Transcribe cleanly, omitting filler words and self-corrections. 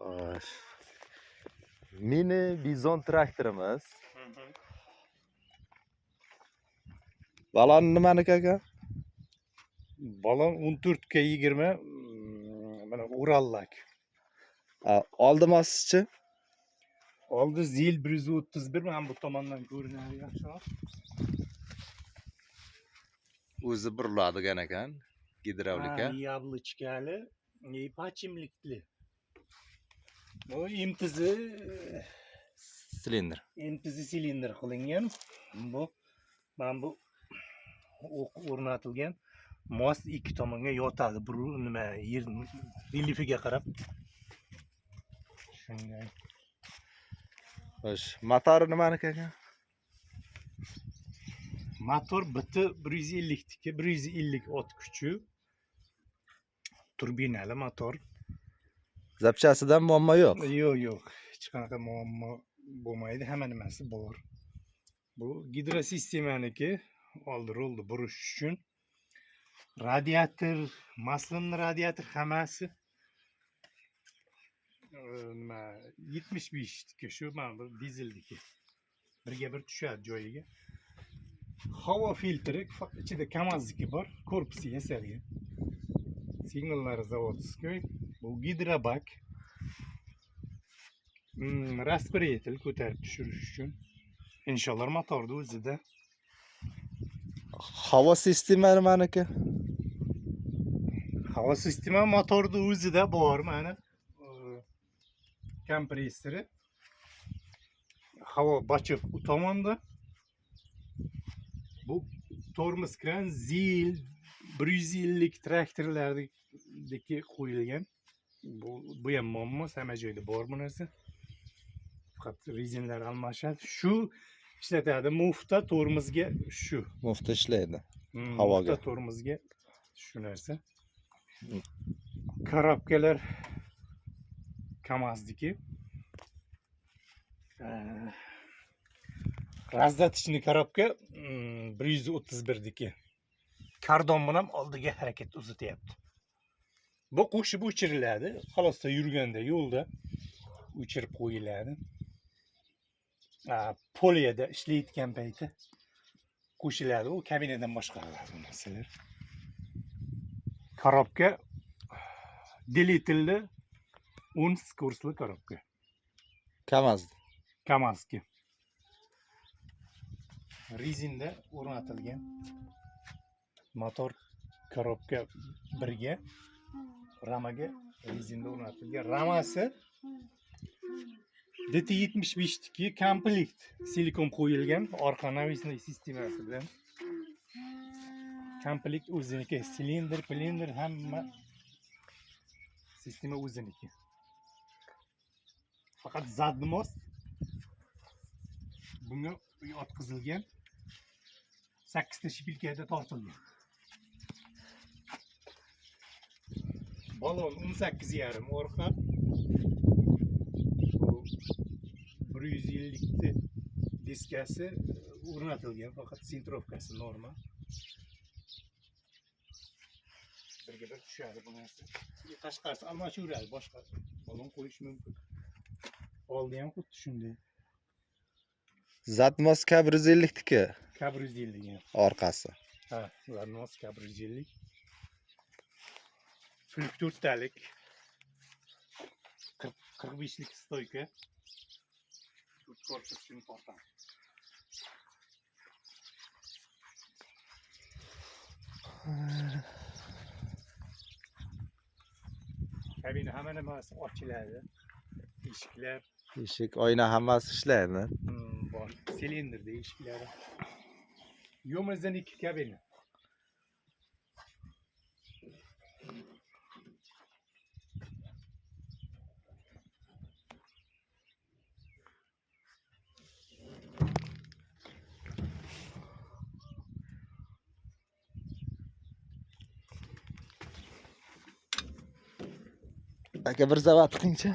Xo'sh. Mini bizon traktorimiz. Balon nimaniki aka? Balon 14 ga 20 mana Urallak. Oldi moschi? Oldi zil 131 mana bu tomondan ko'rinadi yaxshiroq. O'zi buriladigan ekan. Gidravlika. Yablichkali, pachimlikli. Bu imtizi silindr qilingan. Mana bu o'rnatilgan. Mos ikki tomonga yotadi. Bir nima yer reliefiga qarab. Shunday. Xo'sh, motori nimaniki aka? Motor biti 150 tiki, 150 ot kuchi. Turbinali motor. Zapchasidan muammo yo'q. Yo'q. Hech qanaqa muammo bo'lmaydi. Hamma nimasi bor. Bu gidrosistemaniki, oldi-roldi burish uchun. Radiator, maslin radiator hammasi nima 75 tiki shu mana bu dizeldiki. Birga bir tushadi joyiga. Havo filtri ichida KAMAZniki bor, korpusi yasalgan. Signallari zavodskiy. Bu gidrobak. Rasparator ko'tarib tushirish uchun. Inshaalloh motorda o'zida. Havo sistema nimaniki? Havo sistema motorda o'zida bor mana. Kompressori. Havo bachib u tomonda. Bu tormoz kran zil 150 traktorlardagi qo'yilgan. Bu ham muammo, hamma joyda bor bu narsa. Faqat rezinlar almashadi. Shu ishlatadi. Mufta tormozga shu. Mufta ishlaydi. Havoga. Mufta tormozga shu narsa. Korobkalar KAMAZniki. Razdatichni korobka 131 diki. Kardon bilan oldiga harakat uzatyapti. Bu qo'shib o'chiriladi. Xalosda yurganda yo'lda o'chirib qo'yiladi. Poliyada ishlayotgan payti qo'shiladi. U kabinadan boshqariladi bu narsalar. Korobka deletildi 10 skursli korobka. KAMAZniki. Rezinda o'rnatilgan. Motor korobka birga, ramaga rezinda o'rnatilgan. Ramasi DT75 tiki komplekt silikon qo'yilgan. Orqa navisniy sistemasi bilan. Komplekt o'ziniki, silindr, hamma sistema o'ziniki. Faqat zadni most bunga yotqizilgan. 8 ta shpilkada tortilgan. Balon 18,5 orqa. 150 diskasi o'rnatilgan, faqat sintrovkasi normal. Birga bir tushadi bu narsa. Tashqarisi almashaveradi, boshqa balon qo'yish mumkin. Oldi ham xuddi shunday. Zatmos K150 tiki. K150 orqasi. Zatmos K150. 44 talik. 45lik stoyka. Korpus uchun portal. Kabina hamma nimasi ochiladi. Eshik, oyna hammasi ishlaydi. Bor. Silindrda eshiklari. Yo'mizdan 2 kabina. Aka bir zavat qilingchi.